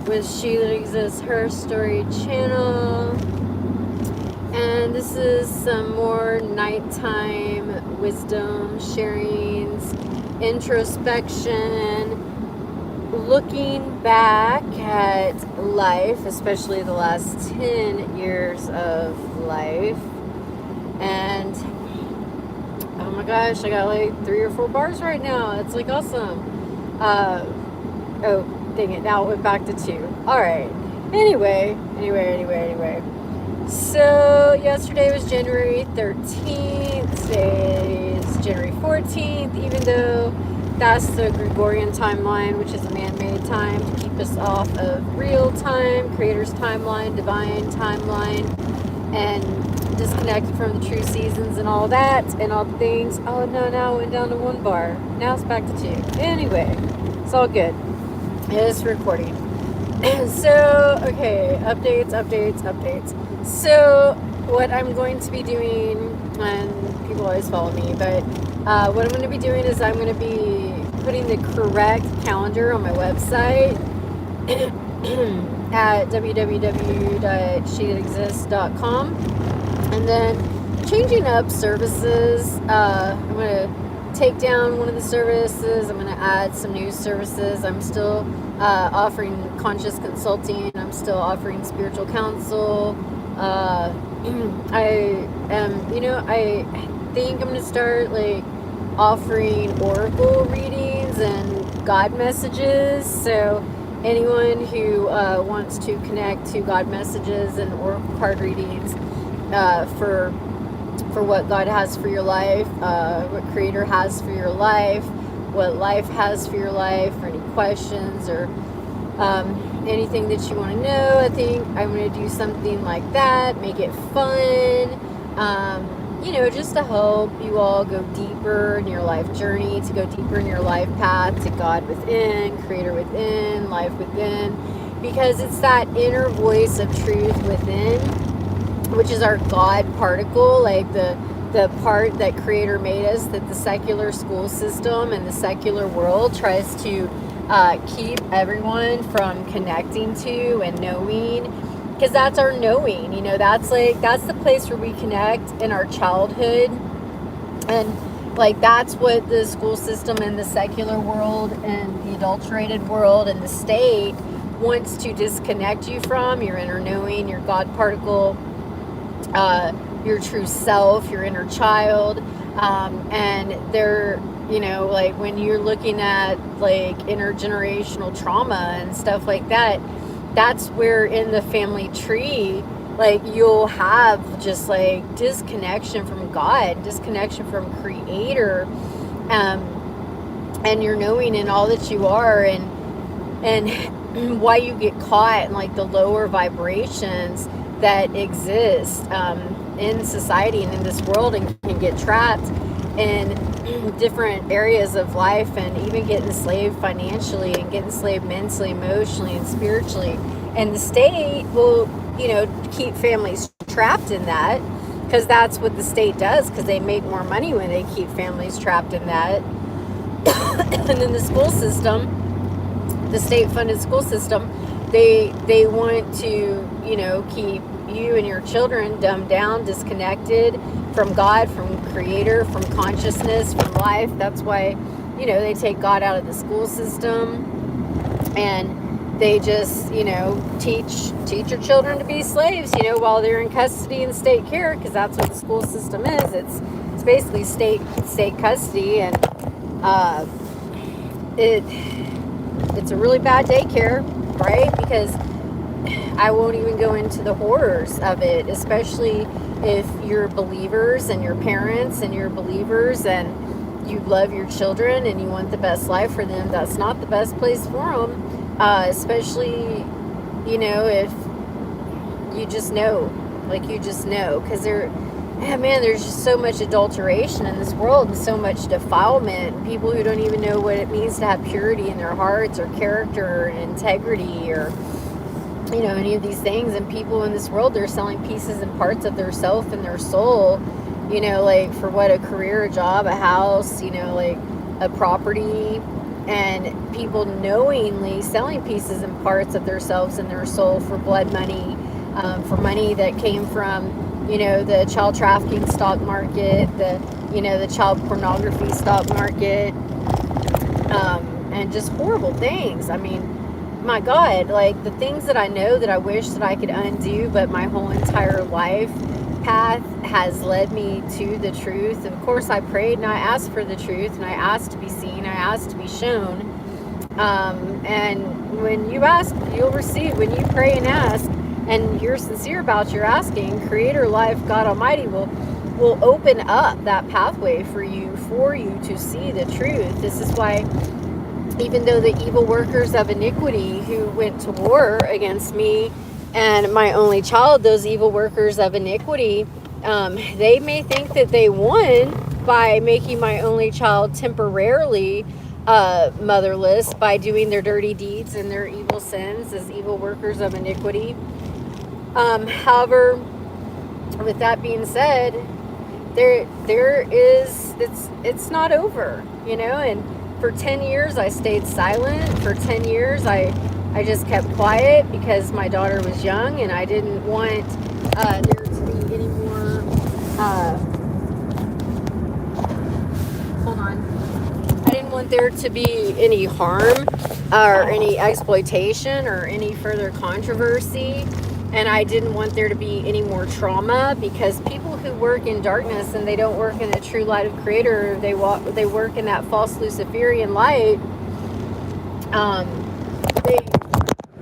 with She That Exists Her Story channel. And this is some more nighttime wisdom sharings, introspection, looking back at life, especially the last 10 years of life. And oh my gosh, I got like 3 or 4 bars right now. It's like awesome. Oh, dang it. Now it went back to 2. All right. Anyway. So yesterday was January 13th. Today is January 14th, even though that's the Gregorian timeline, which is a man-made time to keep us off of real time, Creator's timeline, divine timeline, and disconnected from the true seasons and all that and all the things. Oh no, now it went down to 1 bar. Now it's back to 2. Anyway, it's all good. It's recording. So, okay, updates. So, what I'm going to be doing, and people always follow me, but what I'm going to be doing is I'm going to be putting the correct calendar on my website at www.shethatexist.com, and then changing up services. I'm going to take down one of the services. I'm going to add some new services. I'm still offering conscious consulting. I'm still offering spiritual counsel. I think I'm going to start like offering oracle readings and God messages. So anyone who wants to connect to God messages and oracle card readings for what God has for your life, what Creator has for your life, what life has for your life, or any questions or anything that you want to know. I think I'm going to do something like that, make it fun, just to help you all go deeper in your life journey, to go deeper in your life path to God within, Creator within, life within, because it's that inner voice of truth within, which is our God particle, like the part that Creator made us, that the secular school system and the secular world tries to keep everyone from connecting to and knowing, because that's our knowing, that's the place where we connect in our childhood. And like that's what the school system and the secular world and the adulterated world and the state wants to disconnect you from, your inner knowing, your God particle, your true self, your inner child. And they're, like when you're looking at like intergenerational trauma and stuff like that, that's where in the family tree, like you'll have just like disconnection from God, disconnection from Creator, and you're knowing in all that you are, and why you get caught in like the lower vibrations that exist in society and in this world, and can get trapped in different areas of life, and even get enslaved financially and get enslaved mentally, emotionally, and spiritually. And the state will, keep families trapped in that, because that's what the state does, because they make more money when they keep families trapped in that. And then the school system, the state-funded school system, they want to, keep you and your children dumbed down, disconnected from God, from Creator, from consciousness, from life. That's why, they take God out of the school system, and they just, teach your children to be slaves, while they're in custody and state care, because that's what the school system is. It's basically state custody, and it's a really bad daycare, right? Because I won't even go into the horrors of it, especially if you're believers and your parents and you're believers and you love your children and you want the best life for them. That's not the best place for them, especially, if you just know, because there's just so much adulteration in this world and so much defilement, and people who don't even know what it means to have purity in their hearts or character or integrity or any of these things. And people in this world, they're selling pieces and parts of their self and their soul, like for what, a career, a job, a house, like a property, and people knowingly selling pieces and parts of themselves and their soul for blood money, for money that came from, the child trafficking stock market, the child pornography stock market, and just horrible things. I mean, my God, like the things that I know that I wish that I could undo, but my whole entire life path has led me to the truth. Of course, I prayed and I asked for the truth, and I asked to be seen, I asked to be shown. And when you ask, you'll receive. When you pray and ask, and you're sincere about your asking, Creator, Life, God Almighty will open up that pathway for you to see the truth. This is why, even though the evil workers of iniquity who went to war against me and my only child, those evil workers of iniquity, they may think that they won by making my only child temporarily motherless by doing their dirty deeds and their evil sins as evil workers of iniquity. However, with that being said, it's not over, and for 10 years I stayed silent. For 10 years I just kept quiet because my daughter was young, and I didn't want there to be any more hold on. I didn't want there to be any harm or any exploitation or any further controversy. And I didn't want there to be any more trauma, because people who work in darkness and they don't work in the true light of Creator, they work in that false Luciferian light.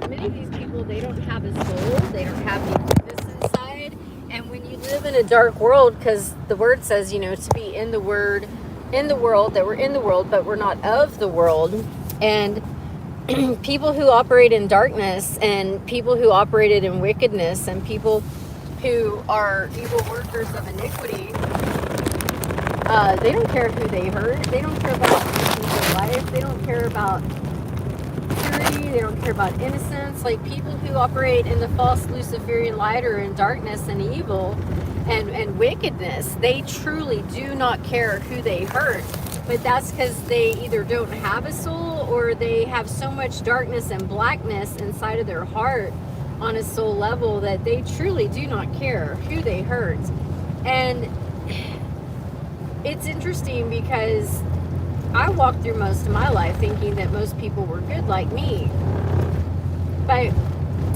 Many of these people, they don't have a soul, they don't have any goodness inside. And when you live in a dark world, because the word says, to be in the world, that we're in the world, but we're not of the world. And people who operate in darkness, and people who operated in wickedness, and people who are evil workers of iniquity, they don't care who they hurt. They don't care about their life. They don't care about purity. They don't care about innocence. Like people who operate in the false Luciferian light or in darkness and evil and wickedness, they truly do not care who they hurt. But that's because they either don't have a soul, or they have so much darkness and blackness inside of their heart on a soul level that they truly do not care who they hurt. And it's interesting because I walked through most of my life thinking that most people were good like me. But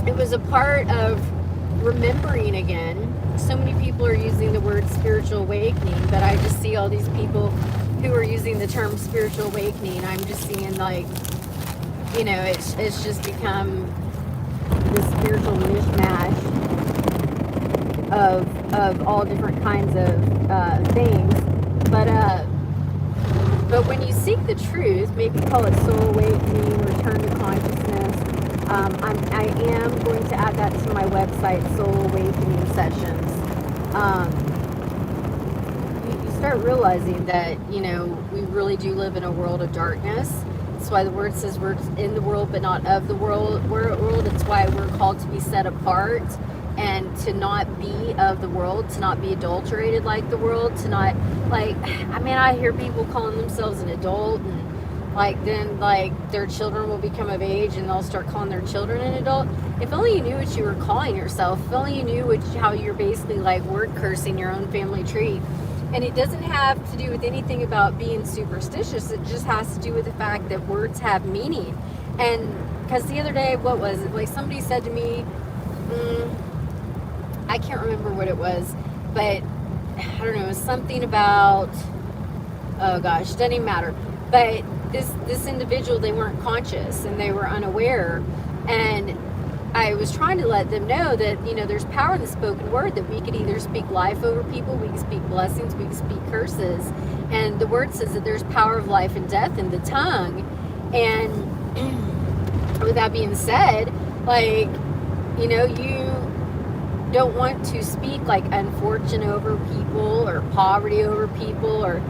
it was a part of remembering again. So many people are using the word spiritual awakening, but I just see all these people who are using the term spiritual awakening. I'm just seeing it's just become this spiritual mishmash of all different kinds of things. But when you seek the truth, maybe call it soul awakening, return to consciousness. I am going to add that to my website, Soul Awakening Sessions. You start realizing that, we really do live in a world of darkness. That's why the word says we're in the world, but not of the world. It's why we're called to be set apart and to not be of the world, to not be adulterated like the world, to not, I hear people calling themselves an adult, and then their children will become of age and they'll start calling their children an adult. If only you knew what you were calling yourself. If only you knew how you're basically word cursing your own family tree. And it doesn't have to do with anything about being superstitious. It just has to do with the fact that words have meaning. And because the other day, what was it? Somebody said to me, I can't remember what it was, but I don't know, it was something about, oh gosh, doesn't even matter. But this individual, they weren't conscious and they were unaware. And I was trying to let them know that, there's power in the spoken word, that we could either speak life over people, we can speak blessings, we can speak curses. And the word says that there's power of life and death in the tongue. And with that being said, you don't want to speak unfortune over people or poverty over people or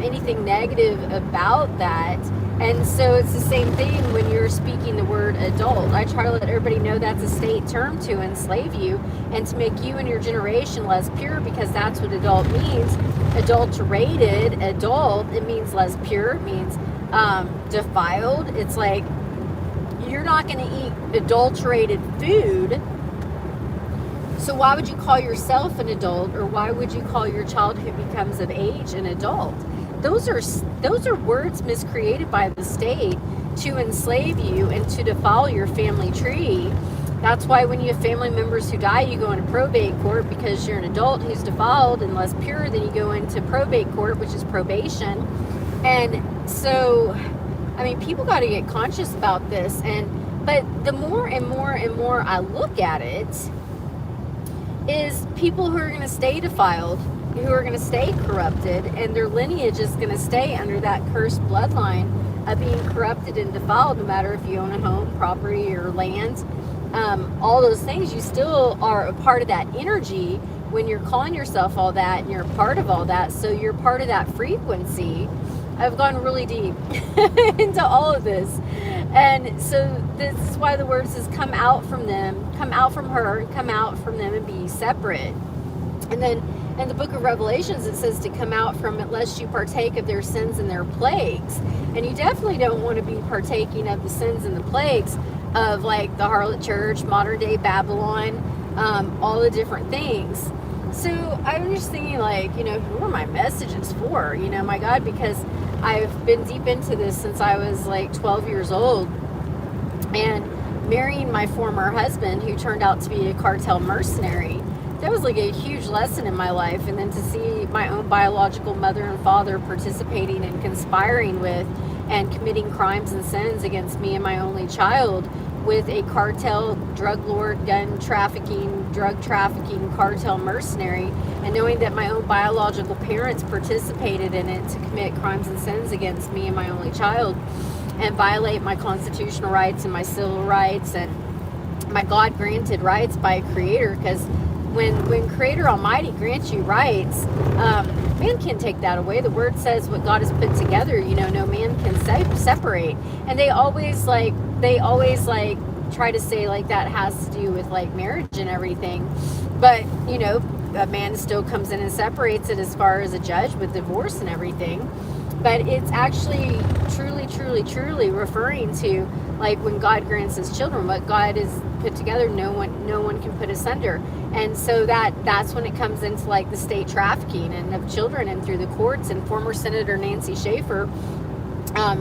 anything negative about that. And so it's the same thing when you're speaking the word adult. I try to let everybody know that's a state term to enslave you and to make you and your generation less pure, because that's what adult means. Adulterated, adult, it means less pure. It means defiled, it's like you're not going to eat adulterated food. So why would you call yourself an adult, or why would you call your child who becomes of age an adult? Those are words miscreated by the state to enslave you and to defile your family tree. That's why when you have family members who die, you go into probate court because you're an adult who's defiled and less pure. Then you go into probate court, which is probation. And so, I mean, people got to get conscious about this. But the more and more and more I look at it, is people who are going to stay defiled, who are going to stay corrupted, and their lineage is going to stay under that cursed bloodline of being corrupted and defiled. No matter if you own a home, property, or land, all those things, you still are a part of that energy when you're calling yourself all that, and you're a part of all that. So you're part of that frequency. I've gone really deep into all of this. And so this is why the word says, come out from them, come out from her, and come out from them and be separate. And then in the book of Revelations, it says to come out from it lest you partake of their sins and their plagues. And you definitely don't want to be partaking of the sins and the plagues of like the harlot church, modern day Babylon, all the different things. So I'm just thinking, like, who are my messages for? My God, because I've been deep into this since I was like 12 years old, and marrying my former husband, who turned out to be a cartel mercenary, that was like a huge lesson in my life. And then to see my own biological mother and father participating and conspiring with and committing crimes and sins against me and my only child with a cartel, drug lord, gun trafficking, drug trafficking cartel mercenary, and knowing that my own biological parents participated in it to commit crimes and sins against me and my only child and violate my constitutional rights and my civil rights and my God-granted rights by a creator. Because when Creator Almighty grants you rights, man can't take that away. The word says what God has put together, no man can separate. And they always try to say like that has to do with like marriage and everything. But, a man still comes in and separates it as far as a judge with divorce and everything. But it's actually truly referring to like when God grants his children, what God has put together, no one can put asunder. And so that's when it comes into like the state trafficking and of children and through the courts. And former Senator Nancy Schaefer,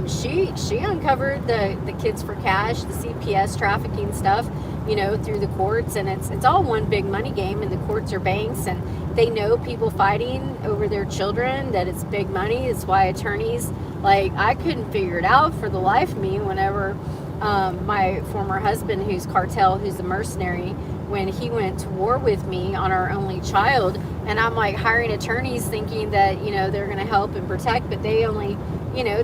she uncovered the kids for cash, the CPS trafficking stuff, through the courts. And it's all one big money game, and the courts are banks, and they know people fighting over their children, that it's big money. It's why attorneys, like, I couldn't figure it out for the life of me whenever my former husband, who's cartel, who's a mercenary, when he went to war with me on our only child, and I'm like hiring attorneys thinking that, they're going to help and protect, but they only,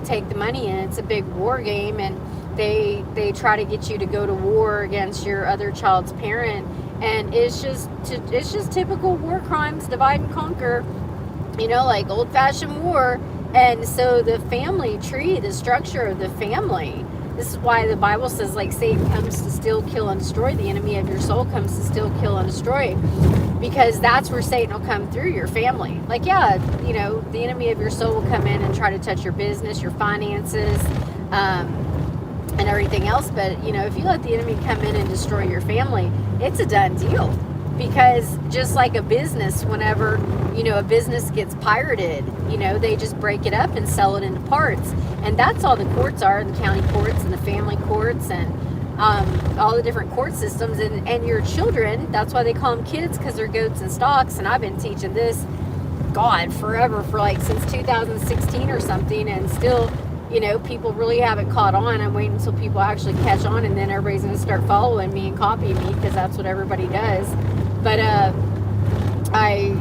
take the money, and it's a big war game, and they try to get you to go to war against your other child's parent, and it's just typical war crimes, divide and conquer, like old-fashioned war. And so the family tree, the structure of the family, this is why the Bible says, like, Satan comes to steal, kill, and destroy. The enemy of your soul comes to steal, kill, and destroy, because that's where Satan will come through your family. Like, yeah, the enemy of your soul will come in and try to touch your business, your finances, and everything else. But, if you let the enemy come in and destroy your family, it's a done deal. Because just like a business, whenever, a business gets pirated, they just break it up and sell it into parts. And that's all the courts are, the county courts and the family courts and all the different court systems. And your children, that's why they call them kids, because they're goats and stalks. And I've been teaching this, God, forever, for like since 2016 or something. And still, people really haven't caught on. I'm waiting until people actually catch on, and then everybody's going to start following me and copying me, because that's what everybody does. But I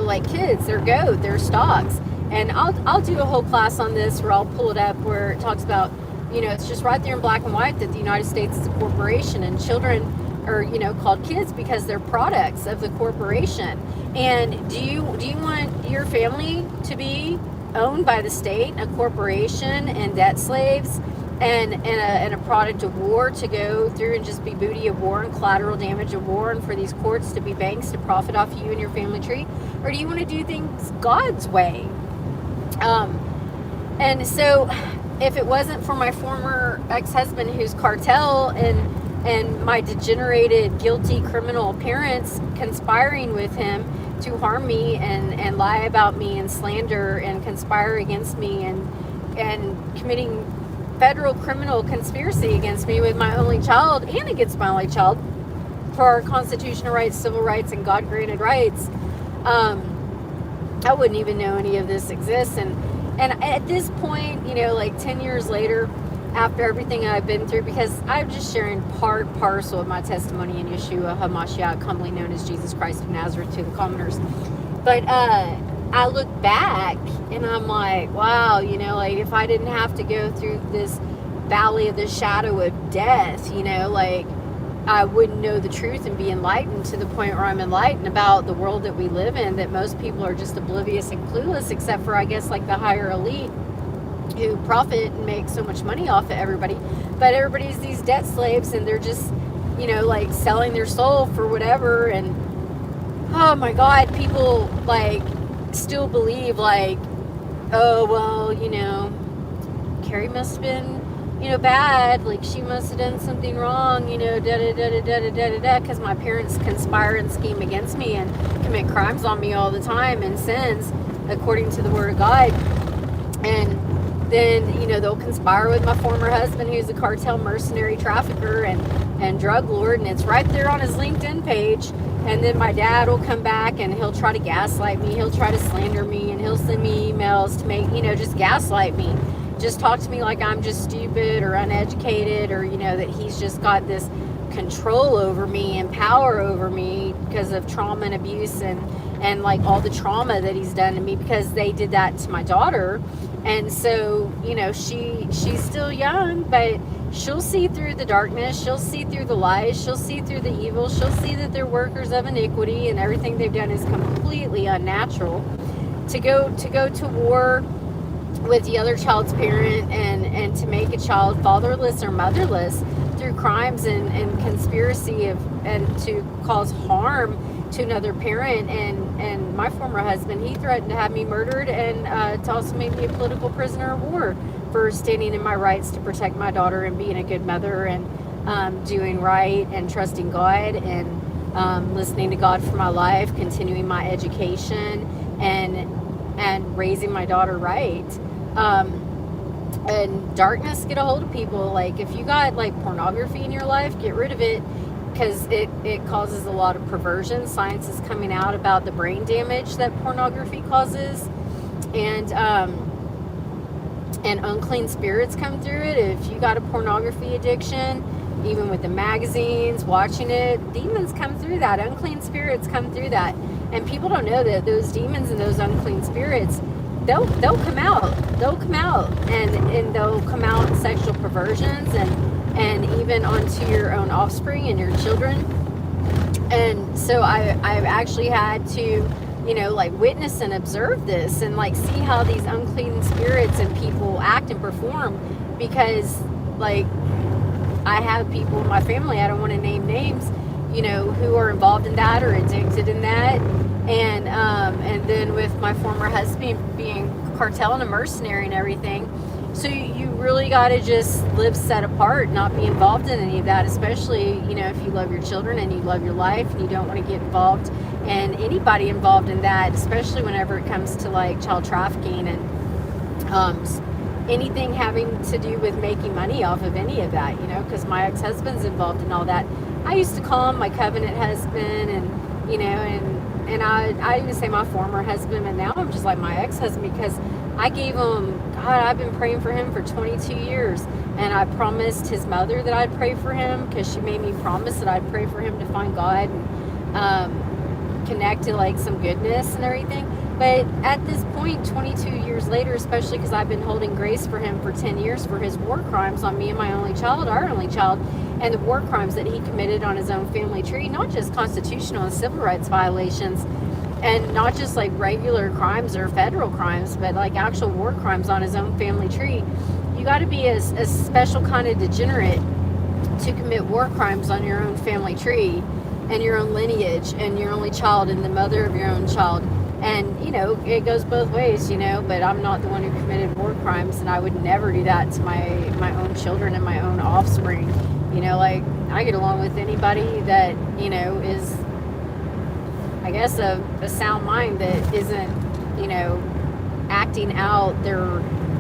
like kids, they're goat, they're stalks. And I'll do a whole class on this where I'll pull it up where it talks about, it's just right there in black and white that the United States is a corporation, and children are, called kids because they're products of the corporation. And do you want your family to be owned by the state, a corporation, and debt slaves, and a product of war to go through and just be booty of war and collateral damage of war, and for these courts to be banks to profit off you and your family tree? Or do you want to do things God's way? And so if it wasn't for my former ex-husband who's cartel and my degenerated, guilty criminal parents conspiring with him to harm me and lie about me and slander and conspire against me and committing federal criminal conspiracy against me with my only child and against my only child for our constitutional rights, civil rights, and God-granted rights, I wouldn't even know any of this exists. And at this point, you know, like 10 years later, after everything I've been through, because I'm just sharing part parcel of my testimony in Yeshua HaMashiach, commonly known as Jesus Christ of Nazareth, to the commoners. But I look back and I'm like, wow, you know, like if I didn't have to go through this valley of the shadow of death, you know, like I wouldn't know the truth and be enlightened to the point where I'm enlightened about the world that we live in, that most people are just oblivious and clueless, except for, I guess, like the higher elite who profit and make so much money off of everybody. But everybody's these debt slaves, and they're just, you know, like selling their soul for whatever. And oh my God, people like still believe like, oh, well, you know, Carrie must have been, you know, bad, like she must have done something wrong, you know, because my parents conspire and scheme against me and commit crimes on me all the time and sins according to the Word of God. And then, you know, they'll conspire with my former husband, who's a cartel mercenary trafficker and drug lord, and it's right there on his LinkedIn page. And then my dad will come back and he'll try to gaslight me, he'll try to slander me, and he'll send me emails to make, you know, just gaslight me. Just talk to me like I'm just stupid or uneducated, or, you know, that he's just got this control over me and power over me because of trauma and abuse and like all the trauma that he's done to me, because they did that to my daughter. And so, you know, she's still young, but she'll see through the darkness, she'll see through the lies, she'll see through the evil, she'll see that they're workers of iniquity and everything they've done is completely unnatural. To go to war with the other child's parent and to make a child fatherless or motherless through crimes and conspiracy and to cause harm to another parent. And my former husband, he threatened to have me murdered and to also make me a political prisoner of war for standing in my rights to protect my daughter and being a good mother and doing right and trusting God and listening to God for my life, continuing my education and raising my daughter right. And darkness get a hold of people. Like if you got like pornography in your life, get rid of it, because it causes a lot of perversion. Science is coming out about the brain damage that pornography causes, and unclean spirits come through it. If you got a pornography addiction, even with the magazines, watching it, demons come through that. Unclean spirits come through that. And people don't know that those demons and those unclean spirits, they'll come out. They'll come out and they'll come out in sexual perversions and even onto your own offspring and your children. And so I've actually had to, you know, like witness and observe this and like see how these unclean spirits and people act and perform, because like I have people in my family, I don't want to name names, you know, who are involved in that or addicted in that. And then with my former husband being cartel and a mercenary and everything. So you really got to just live set apart, not be involved in any of that, especially, you know, if you love your children and you love your life and you don't want to get involved and anybody involved in that, especially whenever it comes to like child trafficking and anything having to do with making money off of any of that, you know, because my ex-husband's involved in all that. I used to call him my covenant husband, and, you know, and I even say my former husband, and now I'm just like my ex-husband, because I gave him, God, I've been praying for him for 22 years, and I promised his mother that I'd pray for him, because she made me promise that I'd pray for him to find God and connect to like some goodness and everything. But at this point, 22 years later, especially because I've been holding grace for him for 10 years for his war crimes on me and my only child, our only child, and the war crimes that he committed on his own family tree, not just constitutional and civil rights violations, and not just like regular crimes or federal crimes, but like actual war crimes on his own family tree. You got to be a special kind of degenerate to commit war crimes on your own family tree and your own lineage and your only child and the mother of your own child, And, you know, it goes both ways, you know, but I'm not the one who committed war crimes, and I would never do that to my own children and my own offspring. You know, like, I get along with anybody that, you know, is, I guess, a sound mind that isn't, you know, acting out their,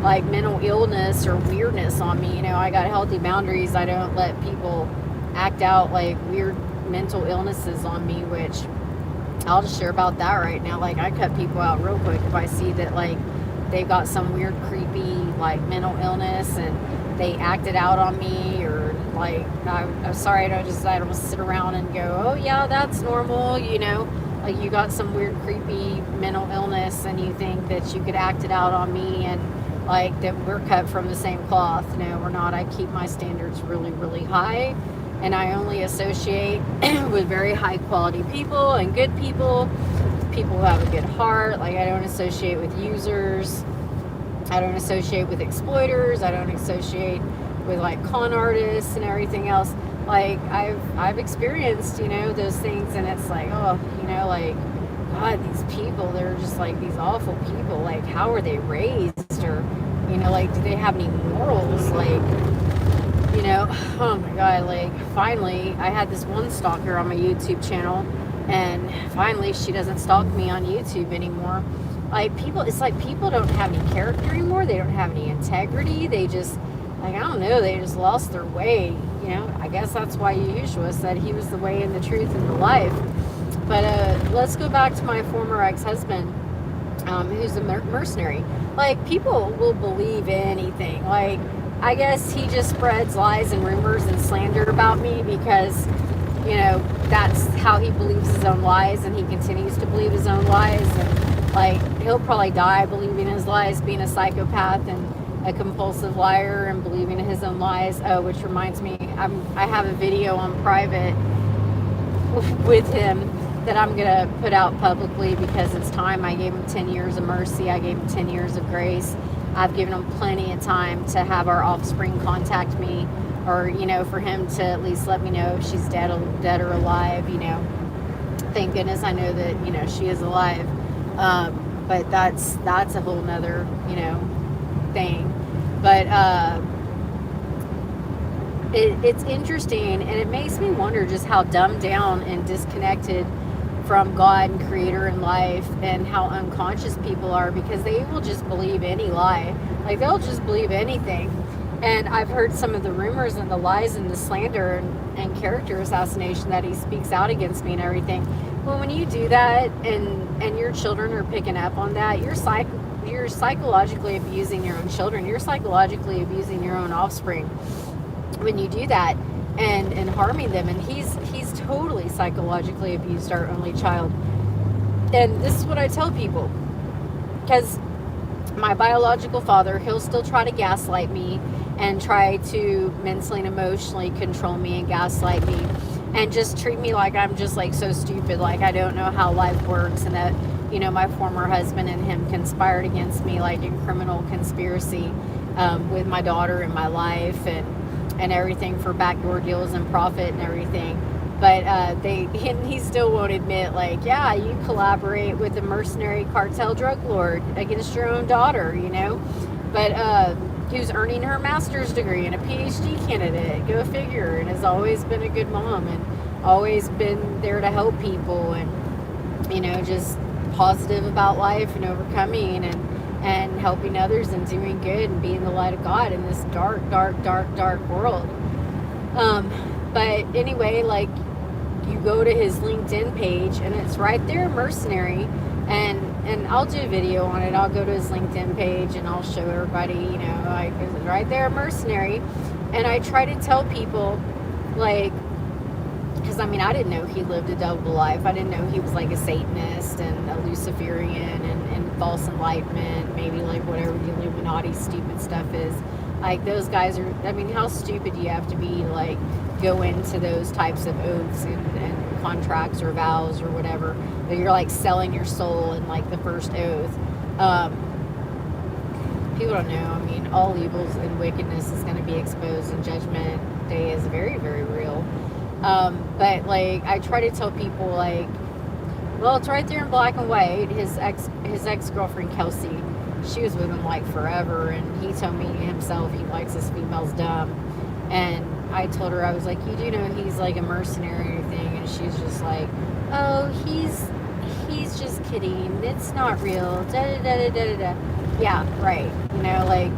like, mental illness or weirdness on me. You know, I got healthy boundaries. I don't let people act out, like, weird mental illnesses on me, which I'll just share about that right now. Like, I cut people out real quick if I see that, like, they've got some weird, creepy, like, mental illness and they acted out on me, or, like, I'm sorry, I don't sit around and go, oh, yeah, that's normal, you know? Like, you got some weird, creepy mental illness and you think that you could act it out on me, and, like, that we're cut from the same cloth. No, we're not. I keep my standards really, really high. And I only associate with very high quality people and good people who have a good heart. Like, I don't associate with users. I don't associate with exploiters. I don't associate with, like, con artists and everything else. Like, I've experienced, you know, those things, and it's like, oh, you know, like, God, these people, they're just, like, these awful people. Like, how are they raised? Or, you know, like, do they have any morals? Like, you know, oh my God, like, finally, I had this one stalker on my YouTube channel, and finally she doesn't stalk me on YouTube anymore. Like, people, it's like people don't have any character anymore. They don't have any integrity. They just, like, I don't know, they just lost their way. You know, I guess that's why Yeshua said he was the way and the truth and the life. But let's go back to my former ex-husband, who's a mercenary. Like, people will believe anything. Like, I guess he just spreads lies and rumors and slander about me because, you know, that's how he believes his own lies, and he continues to believe his own lies. And, like, he'll probably die believing his lies, being a psychopath and a compulsive liar and believing his own lies. Oh, which reminds me, I have a video on private with him that I'm going to put out publicly because it's time. I gave him 10 years of mercy. I gave him 10 years of grace. I've given him plenty of time to have our offspring contact me, or, you know, for him to at least let me know if she's dead or alive, you know. Thank goodness I know that, you know, she is alive. But that's a whole nother, you know, thing. But it's interesting, and it makes me wonder just how dumbed down and disconnected from God and Creator and life, and how unconscious people are, because they will just believe any lie. Like, they'll just believe anything. And I've heard some of the rumors and the lies and the slander and character assassination that he speaks out against me and everything. Well, when you do that, and your children are picking up on that, you're psychologically abusing your own children. You're psychologically abusing your own offspring when you do that, and harming them. And he's totally psychologically abused our only child. And this is what I tell people, because my biological father, he'll still try to gaslight me and try to mentally and emotionally control me and gaslight me and just treat me like I'm just, like, so stupid, like I don't know how life works, and that, you know, my former husband and him conspired against me, like, in criminal conspiracy with my daughter and my life, and everything, for backdoor deals and profit and everything. But he still won't admit, like, yeah, you collaborate with a mercenary cartel drug lord against your own daughter, you know. But who's earning her master's degree and a PhD candidate, go figure, and has always been a good mom and always been there to help people, and, you know, just positive about life and overcoming and helping others and doing good and being the light of God in this dark world. But anyway, like, you go to his LinkedIn page and it's right there, mercenary, and I'll do a video on it. I'll go to his LinkedIn page and I'll show everybody, you know, like, it's right there, mercenary. And I try to tell people, like, because, I mean, I didn't know he lived a double life. I didn't know he was, like, a Satanist and a Luciferian and false enlightenment, maybe, like, whatever the Illuminati stupid stuff is. Like, those guys are, I mean, how stupid do you have to be to, like, go into those types of oaths and contracts or vows or whatever, that you're, like, selling your soul in, like, the first oath. People don't know. I mean, all evils and wickedness is going to be exposed, and judgment day is very, very real. But, like, I try to tell people, like, Well, it's right there in black and white. His ex-girlfriend Kelsey, she was with him like forever, and he told me himself he likes his females dumb. And I told her, I was like, you do know he's like a mercenary or anything? And she's just like, oh, he's just kidding. It's not real. Da da da da da da. Yeah, right. You know, like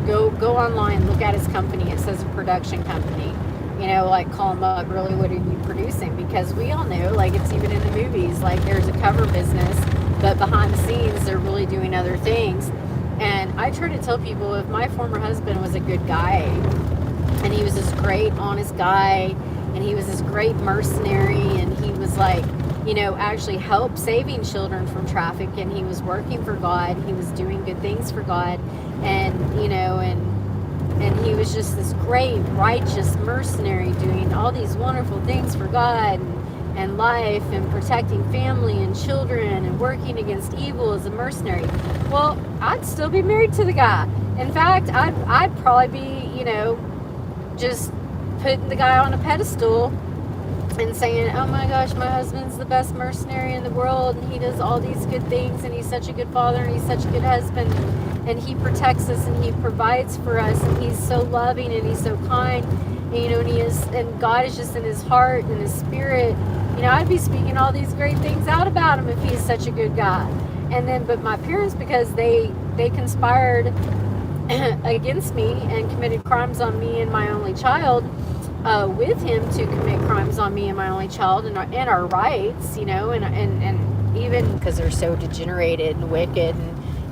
go online, look at his company. It says a production company. You know, like call him up. Really, what are you producing? Because we all know, like it's even in the movies, like there's a cover business, but behind the scenes they're really doing other things. And I try to tell people, if my former husband was a good guy, and he was this great, honest guy, and he was this great mercenary, and he was like, you know, actually help saving children from trafficking. He was working for God. He was doing good things for God, and you know, and he was just this great, righteous mercenary doing all these wonderful things for God and life and protecting family and children and working against evil as a mercenary. Well, I'd still be married to the guy. In fact, I'd probably be, you know, just putting the guy on a pedestal and saying, oh my gosh, my husband's the best mercenary in the world, and he does all these good things, and he's such a good father, and he's such a good husband, and he protects us, and he provides for us, and he's so loving, and he's so kind, and, you know, and God is just in his heart and his spirit. You know, I'd be speaking all these great things out about him if he's such a good guy. And then, but my parents, because they conspired against me and committed crimes on me and my only child, with him to commit crimes on me and my only child, and our rights, you know, and even because they're so degenerated and wicked,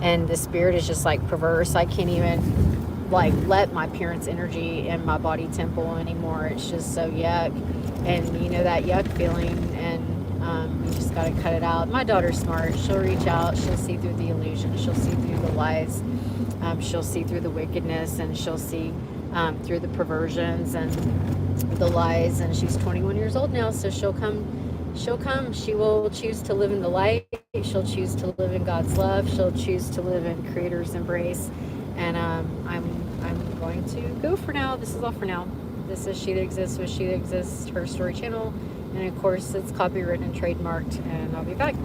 and the spirit is just like perverse. I can't even like let my parents' energy in my body temple anymore. It's just so yuck, and you know that yuck feeling, and you just got to cut it out. My daughter's smart. She'll reach out. She'll see through the illusion. She'll see through the lies. She'll see through the wickedness, and she'll see through the perversions and the lies. And she's 21 years old now, so she'll come. She will choose to live in the light. She'll choose to live in God's love. She'll choose to live in Creator's embrace. And I'm going to go for now. This is all for now. This is She That Exists with She That Exists, her story channel. And of course, it's copywritten and trademarked. And I'll be back.